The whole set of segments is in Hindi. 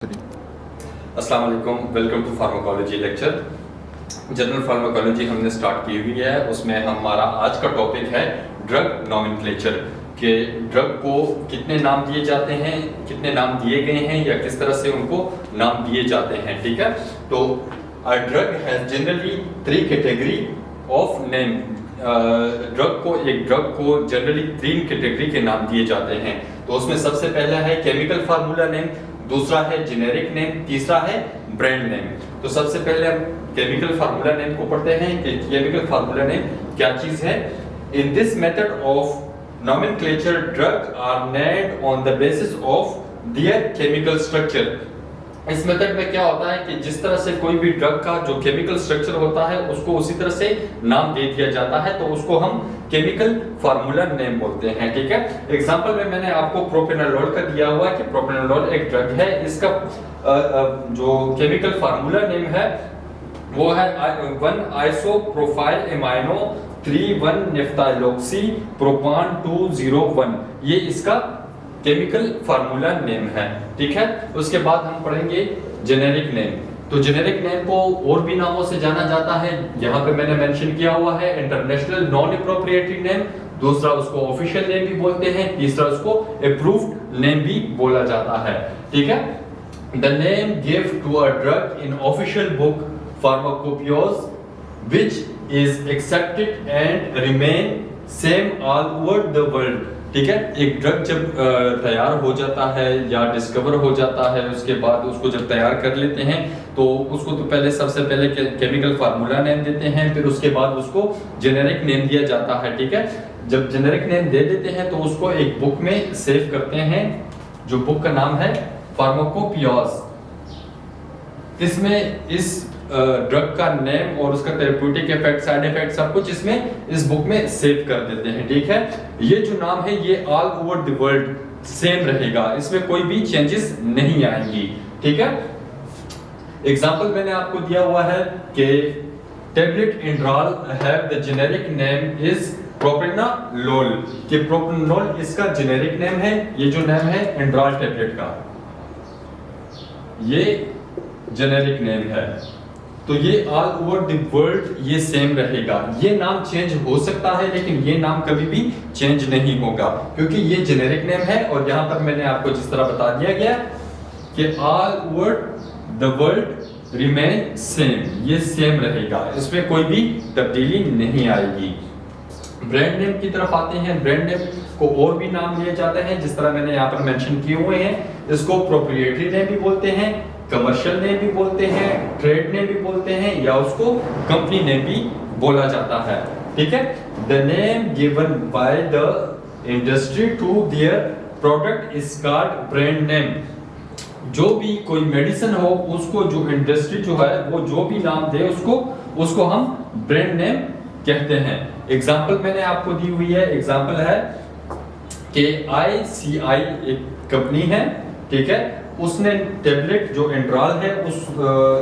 अस्सलाम वालेकुम, welcome to pharmacology lecture. General pharmacology हमने स्टार्ट की हुई है, उसमें हमारा आज का टॉपिक है ड्रग नॉमेनक्लेचर के ड्रग को कितने नाम दिए जाते हैं, कितने नाम दिए गए हैं या किस तरह से उनको नाम दिए जाते हैं। ठीक है, तो a drug has generally 3 category of name. एक ड्रग को जनरली 3 कैटेगरी के नाम दिए जाते हैं। तो उसमें सबसे पहला है केमिकल फार्मूला नेम, दूसरा है जेनेरिक नेम, तीसरा है ब्रांड नेम। तो सबसे पहले हम केमिकल फार्मूला नेम को पढ़ते हैं कि केमिकल फार्मूला नेम क्या चीज है। In this method of nomenclature drug are named on the basis of their chemical structure. इस मेथड में क्या होता है कि जिस तरह से कोई भी ड्रग का जो केमिकल स्ट्रक्चर होता है उसको उसी तरह से नाम दे दिया जाता है, तो उसको हम केमिकल फार्मूला नेम बोलते हैं। ठीक है, एग्जांपल में मैंने आपको प्रोपेनोलोल का दिया हुआ है कि प्रोपेनोलोल एक ड्रग है, इसका जो केमिकल फार्मूला नेम है वो है 1 आइसोप्रोपाइल एमाइनो 3 1 नेफ्थाइलोक्सी प्रोपान 201। ये इसका केमिकल फार्मूला नेम है। ठीक है, उसके बाद हम पढ़ेंगे जेनेरिक नेम। तो जेनेरिक नेम को और भी नामों से जाना जाता है, यहाँ पे मैंने मेंशन किया हुआ है इंटरनेशनल नॉन एप्रोप्रिएटरी नेम, दूसरा उसको ऑफिशियल नेम भी बोलते हैं, तीसरा उसको अप्रूव्ड नेम भी बोला जाता है। ठीक है, the name give to a drug in official book pharmacopoeias which is accepted and remain same all over the world. ठीक है, एक ड्रग जब तैयार हो जाता है या डिस्कवर हो जाता है, उसके बाद उसको जब तैयार कर लेते हैं तो उसको तो पहले सबसे पहले केमिकल फार्मूला नेम देते हैं, फिर उसके बाद उसको जेनेरिक नेम दिया जाता है। ठीक है, जब जेनेरिक नेम दे देते हैं तो उसको एक बुक में सेव करते हैं, जो बुक का नाम है फार्माकोपियोस। इसमें इस ड्रग का नेम और उसका थेरेप्यूटिक इफेक्ट, साइड इफेक्ट सब कुछ इसमें इस बुक में सेव कर देते हैं। ठीक है, ये जो नाम है ये all over the world same रहेगा, इसमें कोई भी चेंजेस नहीं आएंगी। ठीक है, एग्जांपल मैंने आपको दिया हुआ है कि tablet Inderal have the generic name is propranolol, कि प्रोपेनोलोल इसका जेनेरिक नेम है। ये जो नेम है इंड्राल टेबलेट का, ये जेनेरिक नेम है, तो ये ऑल ओवर द वर्ल्ड ये सेम रहेगा। ये नाम चेंज हो सकता है लेकिन ये नाम कभी भी चेंज नहीं होगा, क्योंकि ये जेनेरिक नेम है। और यहाँ पर मैंने आपको जिस तरह बता दिया गया कि all over the world remain same, ये सेम रहेगा, इसमें कोई भी तब्दीली नहीं आएगी। ब्रांड नेम की तरफ आते हैं। ब्रांड नेम को और भी नाम लिए जाते हैं, जिस तरह मैंने यहाँ पर मेंशन किए हुए हैं। इसको प्रोप्रिएटरी नेम भी बोलते हैं, कमर्शियल नेम भी बोलते हैं, ट्रेड नेम भी बोलते हैं, या उसको कंपनी नेम भी बोला जाता है। ठीक है, the name given by the industry to their product is called brand name. जो भी कोई मेडिसिन हो उसको जो इंडस्ट्री जो है वो जो भी नाम दे उसको हम ब्रांड नेम कहते हैं। एग्जाम्पल मैंने आपको दी हुई है, एग्जाम्पल है कि ICI एक कंपनी है। ठीक है, उसने टेबलेट जो इंड्राल है उस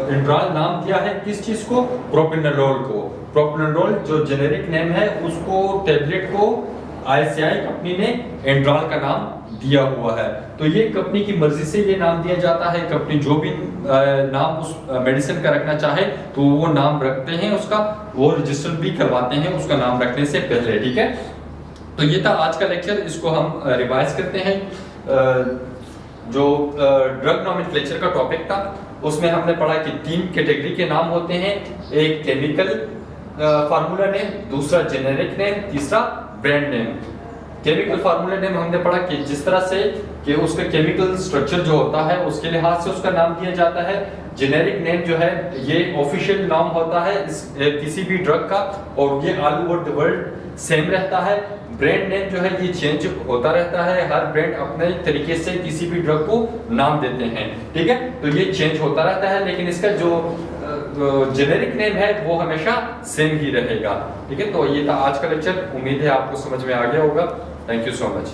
इंड्राल नाम दिया है किस चीज को, प्रोपेनोलोल को। प्रोपेनोलोल जो जेनेरिक नेम है उसको टेबलेट को ICI कंपनी ने इंड्राल का नाम दिया हुआ है। तो ये कंपनी की मर्जी से ये नाम दिया जाता है। कंपनी जो भी नाम उस मेडिसिन का रखना चाहे तो वो नाम रखते हैं, उसका वो रजिस्टर भी करवाते हैं उसका नाम रखने से पहले। ठीक है, तो ये था आज का लेक्चर, इसको हम रिवाइज करते हैं। जो ड्रग नॉमेनक्लेचर का टॉपिक था उसमें हमने पढ़ा कि 3 कैटेगरी के नाम होते हैं, एक केमिकल फार्मूला नेम, दूसरा जेनेरिक नेम, तीसरा brand name. Chemical formula name हमने पढ़ा कि जिस तरह से कि उसका केमिकल स्ट्रक्चर जो होता है उसके लिहाज से उसका नाम दिया जाता है। जेनेरिक नेम जो है ये ऑफिशियल नाम होता है किसी भी ड्रग का, और ये all over the world same रहता है। ब्रांड नेम जो है ये चेंज होता रहता है, हर ब्रांड अपने तरीके से किसी भी ड्रग को नाम देते हैं। ठीक है, तो ये चेंज होता रहता है, लेकिन इसका जो जेनेरिक नेम है वो हमेशा सेम ही रहेगा। ठीक है, तो ये था आज का लेक्चर, उम्मीद है आपको समझ में आ गया होगा। Thank you so much.